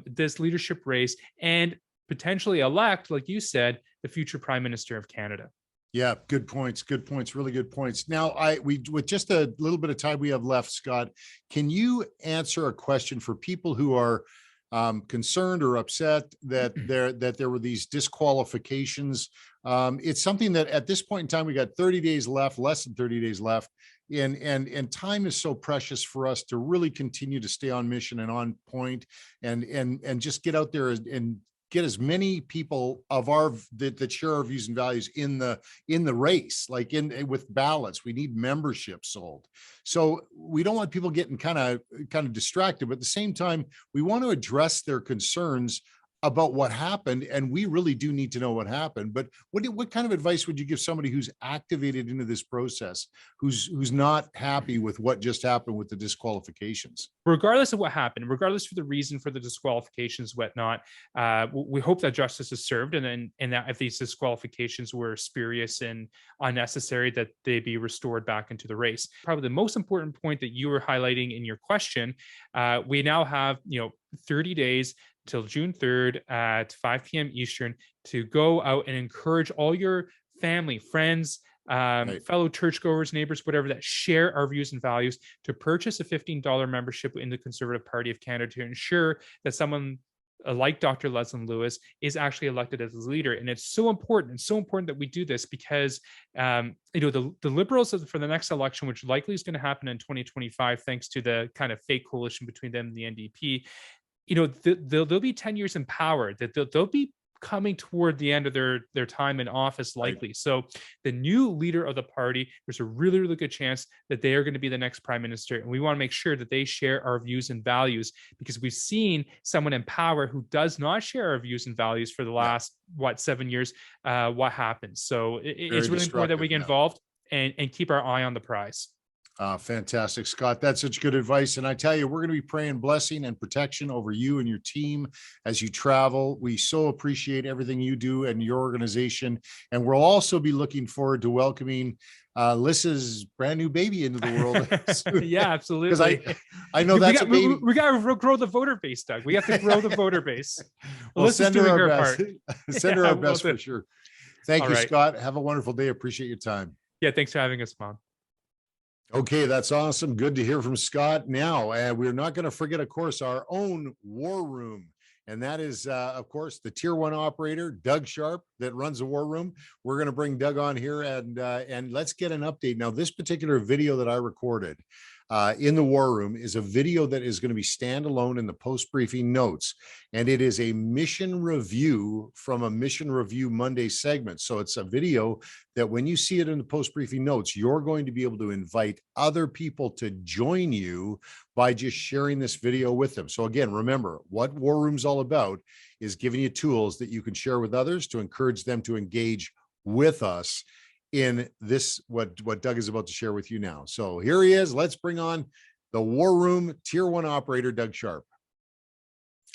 this leadership race and potentially elect, like you said, the future Prime Minister of Canada. Yeah, good points. Good points. Really good points. Now, with just a little bit of time we have left, Scott, can you answer a question for people who are concerned or upset that there were these disqualifications. It's something that at this point in time, we got 30 days left, less than 30 days left. And time is so precious for us to really continue to stay on mission and on point, and just get out there and get as many people of that share our views and values in the race, like with ballots. We need membership sold. So we don't want people getting kind of distracted, but at the same time, we want to address their concerns about what happened, and we really do need to know what happened. But what kind of advice would you give somebody who's activated into this process, who's not happy with what just happened with the disqualifications? Regardless of what happened, regardless of the reason for the disqualifications, whatnot, we hope that justice is served, and that if these disqualifications were spurious and unnecessary, that they be restored back into the race. Probably the most important point that you were highlighting in your question, we now have 30 days till June 3rd at 5 p.m. Eastern to go out and encourage all your family, friends, fellow churchgoers, neighbors, whatever, that share our views and values, to purchase a $15 membership in the Conservative Party of Canada to ensure that someone like Dr. Leslyn Lewis is actually elected as a leader. And it's so important that we do this, because the Liberals for the next election, which likely is going to happen in 2025, thanks to the kind of fake coalition between them and the NDP, they'll be 10 years in power, that they'll be coming toward the end of their time in office, likely. Right. So the new leader of the party, there's a really, really good chance that they are going to be the next prime minister. And we want to make sure that they share our views and values, because we've seen someone in power who does not share our views and values for the last, 7 years, what happens. So it's really important that we get involved and keep our eye on the prize. Fantastic, Scott. That's such good advice. And I tell you, we're going to be praying blessing and protection over you and your team as you travel. We so appreciate everything you do and your organization. And we'll also be looking forward to welcoming Lissa's brand new baby into the world. Yeah, absolutely. Because I know that's we got to grow the voter base, Doug. We have to grow the voter base. Well, send her our best. Send her our best for sure. Thank you, right, Scott. Have a wonderful day. Appreciate your time. Yeah, thanks for having us, Mom. Okay, that's awesome. Good to hear from Scott. Now, we're not going to forget, of course, our own war room. And that is, of course, the Tier 1 operator, Doug Sharp, that runs the war room. We're going to bring Doug on here and let's get an update. Now, this particular video that I recorded in the war room is a video that is going to be standalone in the post-briefing notes. And it is a mission review from a Mission Review Monday segment. So it's a video that when you see it in the post-briefing notes, you're going to be able to invite other people to join you by just sharing this video with them. So again, remember, what War Room's all about is giving you tools that you can share with others to encourage them to engage with us in this, what Doug is about to share with you now. So here he is. Let's bring on the War Room Tier 1 operator, Doug Sharp.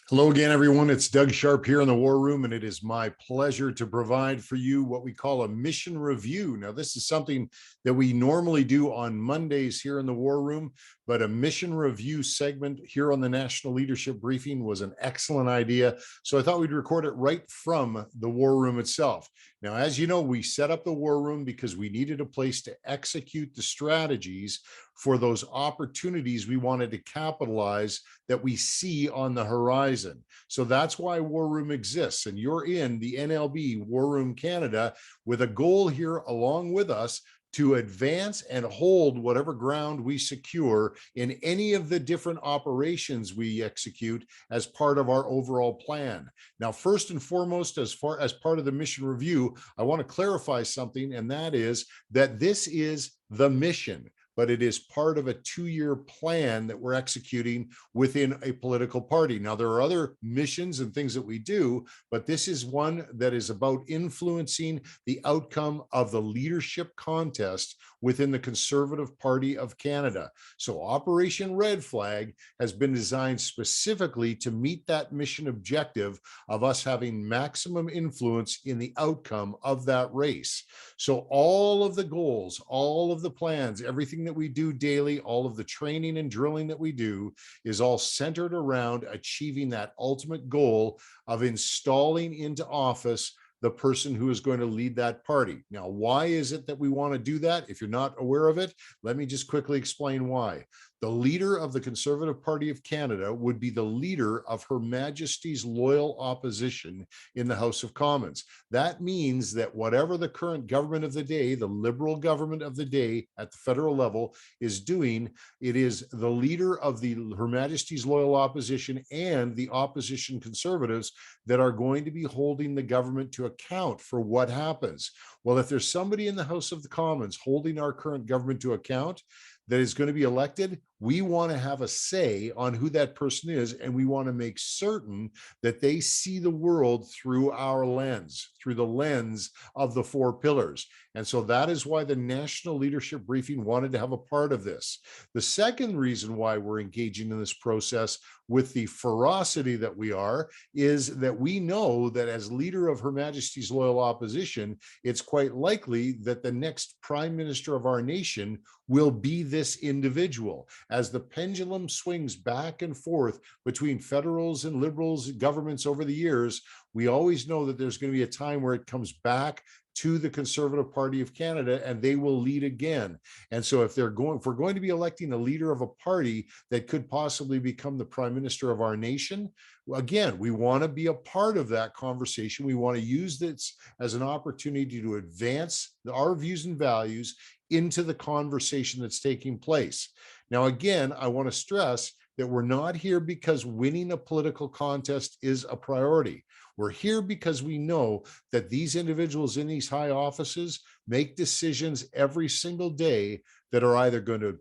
Hello again, everyone. It's Doug Sharp here in the War Room, and it is my pleasure to provide for you what we call a mission review. Now, this is something that we normally do on Mondays here in the War Room, but a mission review segment here on the National Leadership Briefing was an excellent idea. So I thought we'd record it right from the War Room itself. Now, as you know, we set up the War Room because we needed a place to execute the strategies for those opportunities we wanted to capitalize that we see on the horizon. So that's why War Room exists. And you're in the NLB War Room Canada with a goal here along with us to advance and hold whatever ground we secure in any of the different operations we execute as part of our overall plan. Now, first and foremost, as part of the mission review, I want to clarify something, and that is that this is the mission, but it is part of a 2-year plan that we're executing within a political party. Now, there are other missions and things that we do, but this is one that is about influencing the outcome of the leadership contest within the Conservative Party of Canada. So Operation Red Flag has been designed specifically to meet that mission objective of us having maximum influence in the outcome of that race. So all of the goals, all of the plans, everything that we do daily, all of the training and drilling that we do is all centered around achieving that ultimate goal of installing into office the person who is going to lead that party. Now, why is it that we want to do that? If you're not aware of it, let me just quickly explain why. The leader of the Conservative Party of Canada would be the leader of Her Majesty's loyal opposition in the House of Commons. That means that whatever the current government of the day, the Liberal government of the day at the federal level is doing, it is the leader of the Her Majesty's loyal opposition and the opposition Conservatives that are going to be holding the government to account for what happens. Well, if there's somebody in the House of the Commons holding our current government to account that is going to be elected, we want to have a say on who that person is, and we want to make certain that they see the world through our lens, through the lens of the four pillars. And so that is why the National Leadership Briefing wanted to have a part of this. The second reason why we're engaging in this process with the ferocity that we are is that we know that as leader of Her Majesty's loyal opposition, it's quite likely that the next prime minister of our nation will be this individual. As the pendulum swings back and forth between federals and Liberals governments over the years, we always know that there's going to be a time where it comes back to the Conservative Party of Canada, and they will lead again. And so if we're going to be electing a leader of a party that could possibly become the prime minister of our nation, again, we want to be a part of that conversation. We want to use this as an opportunity to advance our views and values into the conversation that's taking place. Now, again, I want to stress that we're not here because winning a political contest is a priority. We're here because we know that these individuals in these high offices make decisions every single day that are either going to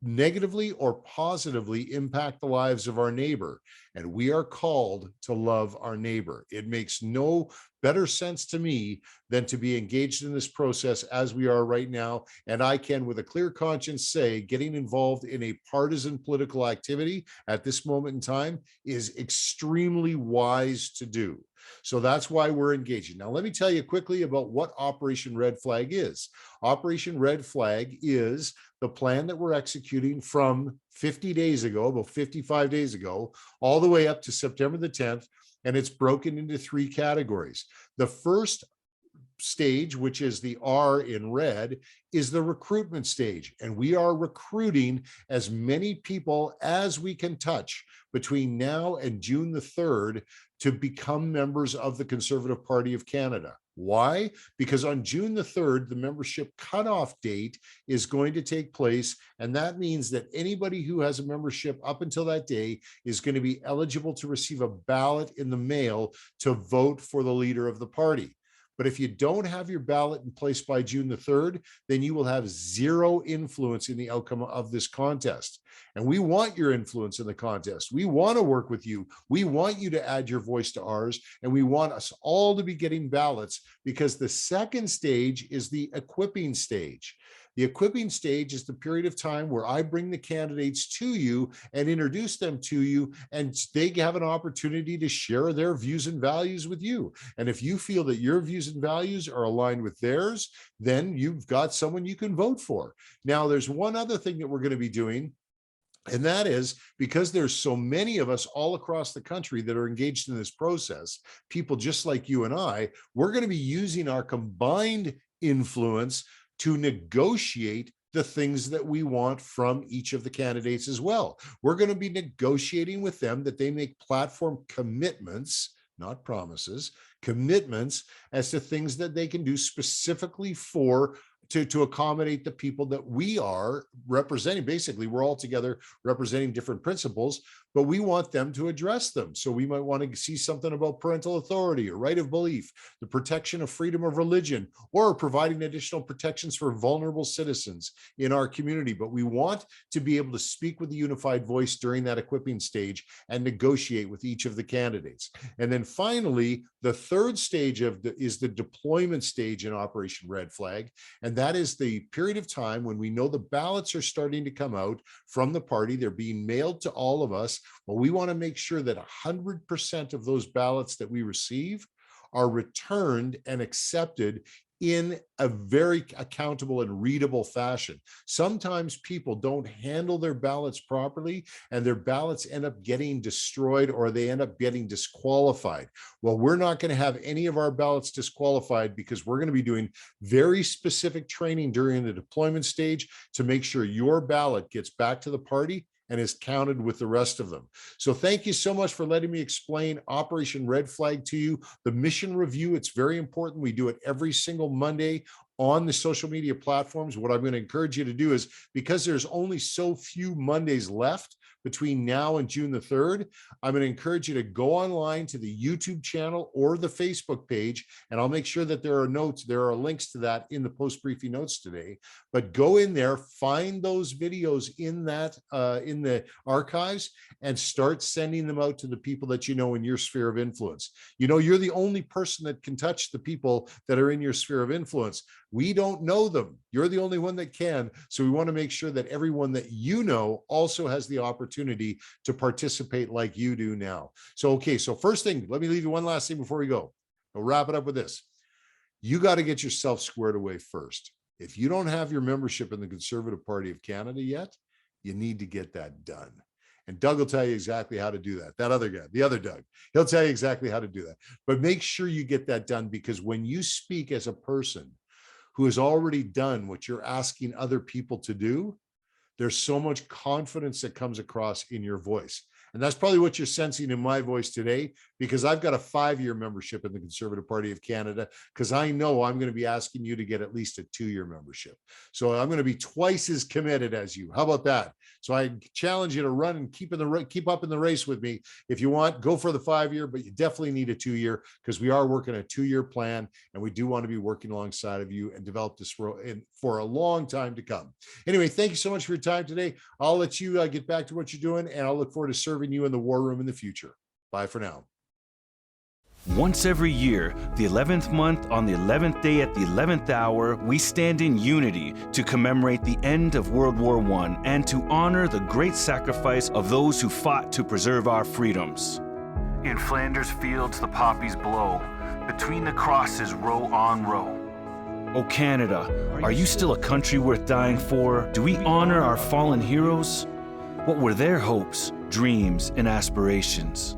negatively or positively impact the lives of our neighbor. And we are called to love our neighbor. It makes no better sense to me than to be engaged in this process as we are right now. And I can, with a clear conscience, say getting involved in a partisan political activity at this moment in time is extremely wise to do. So that's why we're engaging. Now, let me tell you quickly about what Operation Red Flag is. Operation Red Flag is the plan that we're executing from 50 days ago, about 55 days ago, all the way up to September the 10th, and it's broken into three categories. The first stage, which is the R in red, is the recruitment stage. And we are recruiting as many people as we can touch between now and June the 3rd to become members of the Conservative Party of Canada. Why? Because on June the 3rd, the membership cutoff date is going to take place. And that means that anybody who has a membership up until that day is going to be eligible to receive a ballot in the mail to vote for the leader of the party. But if you don't have your ballot in place by June the 3rd, then you will have zero influence in the outcome of this contest. And we want your influence in the contest. We want to work with you. We want you to add your voice to ours. And we want us all to be getting ballots, because the second stage is the equipping stage. The equipping stage is the period of time where I bring the candidates to you and introduce them to you, and they have an opportunity to share their views and values with you. And if you feel that your views and values are aligned with theirs, then you've got someone you can vote for. Now, there's one other thing that we're going to be doing. And that is because there's so many of us all across the country that are engaged in this process, people just like you and I, we're going to be using our combined influence to negotiate the things that we want from each of the candidates as well. We're going to be negotiating with them that they make platform commitments, not promises, commitments as to things that they can do specifically to accommodate the people that we are representing. Basically, we're all together representing different principles, but we want them to address them. So we might want to see something about parental authority or right of belief, the protection of freedom of religion, or providing additional protections for vulnerable citizens in our community. But we want to be able to speak with a unified voice during that equipping stage and negotiate with each of the candidates. And then finally, the third stage is the deployment stage in Operation Red Flag. And that is the period of time when we know the ballots are starting to come out from the party. They're being mailed to all of us. Well, we want to make sure that 100% of those ballots that we receive are returned and accepted in a very accountable and readable fashion. Sometimes people don't handle their ballots properly and their ballots end up getting destroyed or they end up getting disqualified. Well, we're not going to have any of our ballots disqualified because we're going to be doing very specific training during the deployment stage to make sure your ballot gets back to the party and is counted with the rest of them. So thank you so much for letting me explain Operation Red Flag to you. The mission review, it's very important. We do it every single Monday on the social media platforms. What I'm going to encourage you to do is, because there's only so few Mondays left between now and June the 3rd, I'm going to encourage you to go online to the YouTube channel or the Facebook page, and I'll make sure that there are notes, there are links to that in the post-briefing notes today. But go in there, find those videos in that in the archives, and start sending them out to the people that you know in your sphere of influence. You know, you're the only person that can touch the people that are in your sphere of influence. We don't know them. You're the only one that can. So we want to make sure that everyone that you know also has the opportunity to participate like you do now. So, okay. So first thing, let me leave you one last thing before we go. We'll wrap it up with this. You got to get yourself squared away first. If you don't have your membership in the Conservative Party of Canada yet, you need to get that done. And Doug will tell you exactly how to do that. That other guy, the other Doug, he'll tell you exactly how to do that. But make sure you get that done, because when you speak as a person who has already done what you're asking other people to do, there's so much confidence that comes across in your voice. And that's probably what you're sensing in my voice today, because I've got a 5-year membership in the Conservative Party of Canada, because I know I'm going to be asking you to get at least a 2-year membership. So I'm going to be twice as committed as you. How about that? So I challenge you to run and keep up in the race with me. If you want, go for the 5-year, but you definitely need a 2-year, because we are working a 2-year plan, and we do want to be working alongside of you and develop this for a long time to come. Anyway, thank you so much for your time today. I'll let you get back to what you're doing, and I'll look forward to serving you in the war room in the future. Bye for now. Once every year, the 11th month, on the 11th day at the 11th hour, we stand in unity to commemorate the end of World War I and to honor the great sacrifice of those who fought to preserve our freedoms. In Flanders fields the poppies blow, between the crosses row on row. O Canada, are you still a country worth dying for? Do we honor our fallen heroes? What were their hopes, dreams, and aspirations?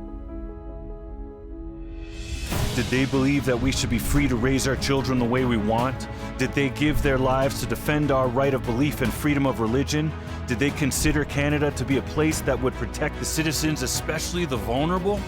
Did they believe that we should be free to raise our children the way we want? Did they give their lives to defend our right of belief and freedom of religion? Did they consider Canada to be a place that would protect the citizens, especially the vulnerable?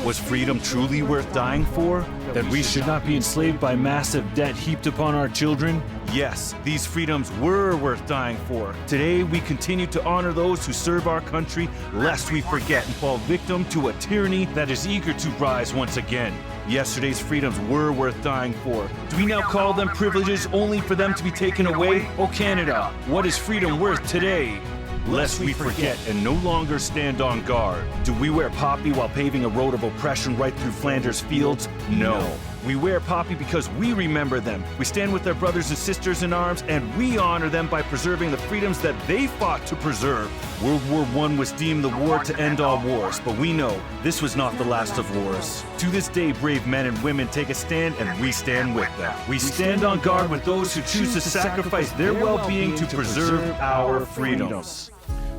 Was freedom truly worth dying for? That we should not be enslaved by massive debt heaped upon our children? Yes, these freedoms were worth dying for. Today, we continue to honor those who serve our country, lest we forget and fall victim to a tyranny that is eager to rise once again. Yesterday's freedoms were worth dying for. Do we now call them privileges only for them to be taken away? Oh Canada, what is freedom worth today? Lest we forget and no longer stand on guard. Do we wear poppy while paving a road of oppression right through Flanders fields? No. We wear poppy because we remember them. We stand with our brothers and sisters in arms, and we honor them by preserving the freedoms that they fought to preserve. World War I was deemed the war to end all wars, but we know this was not the last of wars. To this day, brave men and women take a stand, and we stand with them. We stand on guard with those who choose to sacrifice their well-being to preserve our freedoms.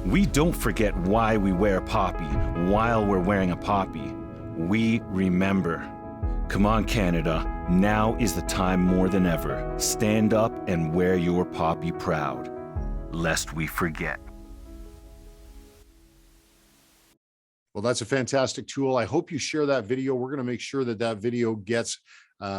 We don't forget why we wear poppy while we're wearing a poppy. We remember. Come on, Canada, now is the time more than ever. Stand up and wear your poppy proud, lest we forget. Well, that's a fantastic tool. I hope you share that video. We're going to make sure that that video gets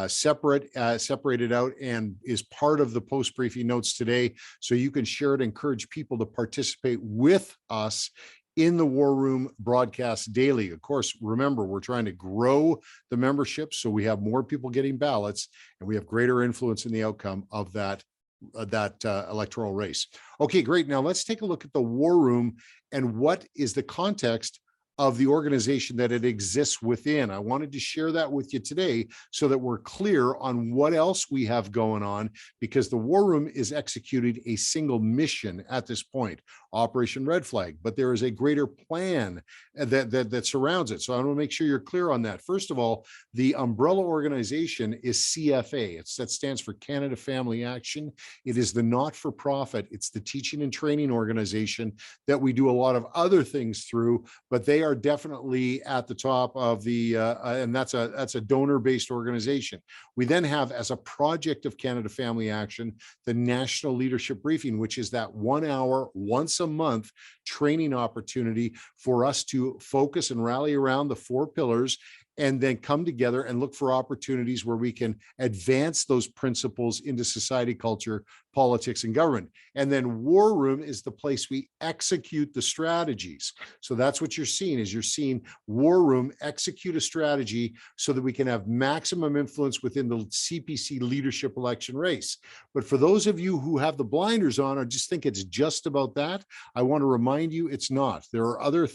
separated out and is part of the post-briefing notes today, so you can share it, encourage people to participate with us in the War Room broadcast daily. Of course, remember, we're trying to grow the membership so we have more people getting ballots and we have greater influence in the outcome of that electoral race. Okay, great. Now let's take a look at the War Room and what is the context of the organization that it exists within. I wanted to share that with you today so that we're clear on what else we have going on, because the War Room is executing a single mission at this point. Operation Red Flag, but there is a greater plan that surrounds it. So I want to make sure you're clear on that. First of all, the umbrella organization is CFA. That stands for Canada Family Action. It is the not-for-profit. It's the teaching and training organization that we do a lot of other things through, but they are definitely at the top of the, and that's a donor-based organization. We then have, as a project of Canada Family Action, the National Leadership Briefing, which is that 1 hour, once a month training opportunity for us to focus and rally around the 4 pillars and then come together and look for opportunities where we can advance those principles into society, culture, politics, and government. And then War Room is the place we execute the strategies. So that's what you're seeing, is you're seeing War Room execute a strategy so that we can have maximum influence within the CPC leadership election race. But for those of you who have the blinders on or just think it's just about that, I want to remind you it's not. There are other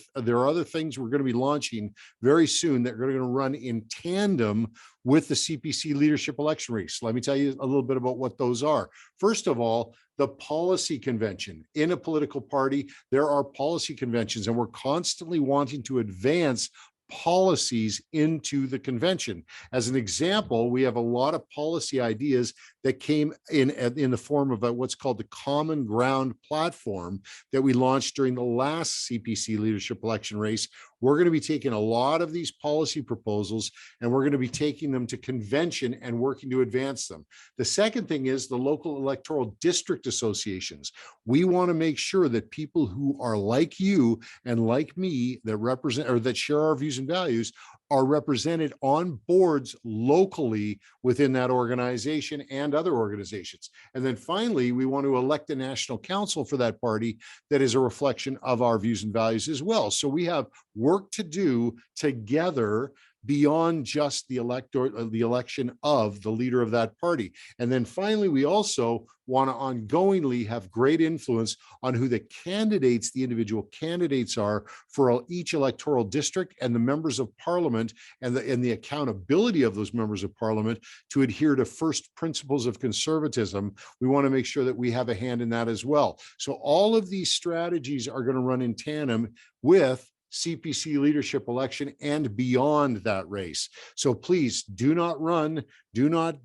things we're going to be launching very soon that are going to run in tandem with the CPC leadership election race. Let me tell you a little bit about what those are. First of all, the policy convention. In a political party, there are policy conventions, and we're constantly wanting to advance policies into the convention. As an example, we have a lot of policy ideas that came in the form of what's called the Common Ground platform that we launched during the last CPC leadership election race. We're going to be taking a lot of these policy proposals and we're going to be taking them to convention and working to advance them. The second thing is the local electoral district associations. We want to make sure that people who are like you and like me that represent or that share our views and values are represented on boards locally within that organization and other organizations. And then finally, we want to elect a national council for that party that is a reflection of our views and values as well. So we have work to do together beyond just the election of the leader of that party. And then finally, we also want to ongoingly have great influence on who the candidates, the individual candidates are for each electoral district, and the members of parliament and the accountability of those members of parliament to adhere to first principles of conservatism. We want to make sure that we have a hand in that as well. So all of these strategies are going to run in tandem with CPC leadership election and beyond that race. So please do not run, do not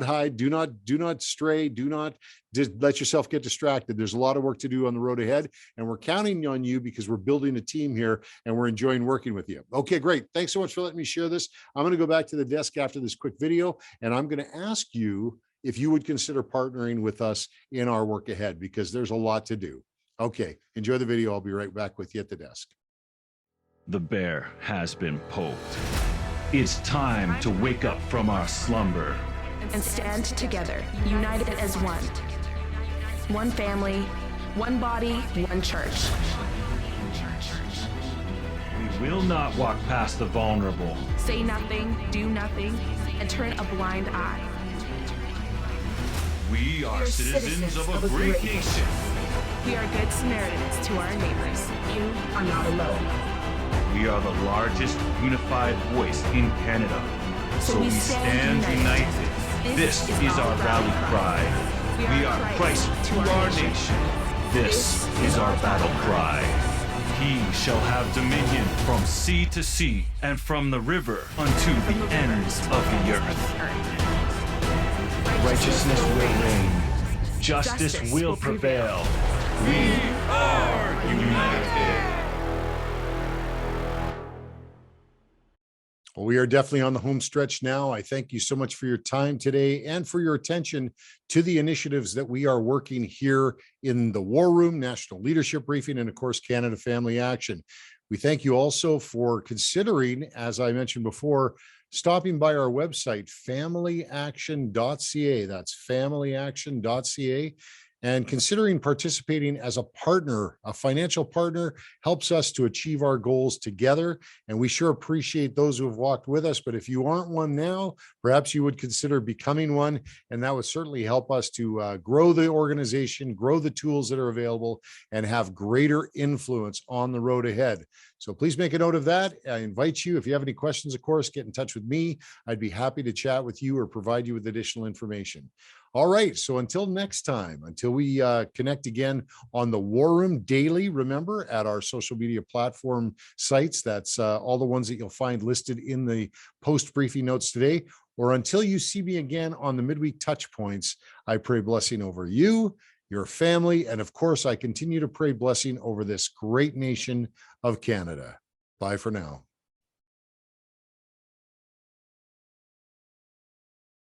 hide, do not stray, do not let yourself get distracted. There's a lot of work to do on the road ahead, and we're counting on you because we're building a team here and we're enjoying working with you. Okay, great. Thanks so much for letting me share this. I'm going to go back to the desk after this quick video, and I'm going to ask you if you would consider partnering with us in our work ahead, because there's a lot to do. Okay, enjoy the video. I'll be right back with you at the desk. The bear has been poked. It's time to wake up from our slumber and stand together, united as one. One family, one body, one church. We will not walk past the vulnerable. Say nothing, do nothing, and turn a blind eye. We are citizens of a great nation. We are good Samaritans to our neighbors. You are not alone. We are the largest unified voice in Canada. So we stand united. This is our rally cry. We are Christ to our nation. This is our battle cry. He shall have dominion from sea to sea and from the river unto the ends of the earth. Righteousness will reign. Justice will prevail. We are united. Well, we are definitely on the home stretch now. I thank you so much for your time today and for your attention to the initiatives that we are working here in the War Room, National Leadership Briefing, and of course, Canada Family Action. We thank you also for considering, as I mentioned before, stopping by our website, familyaction.ca. That's familyaction.ca. And considering participating as a partner, a financial partner, helps us to achieve our goals together. And we sure appreciate those who have walked with us. But if you aren't one now, perhaps you would consider becoming one. And that would certainly help us to grow the organization, grow the tools that are available, and have greater influence on the road ahead. So please make a note of that. I invite you, if you have any questions, of course, get in touch with me. I'd be happy to chat with you or provide you with additional information. All right. So until next time, until we connect again on the War Room Daily, remember, at our social media platform sites, that's all the ones that you'll find listed in the post briefing notes today, or until you see me again on the midweek touch points, I pray blessing over you, your family, and of course, I continue to pray blessing over this great nation of Canada. Bye for now.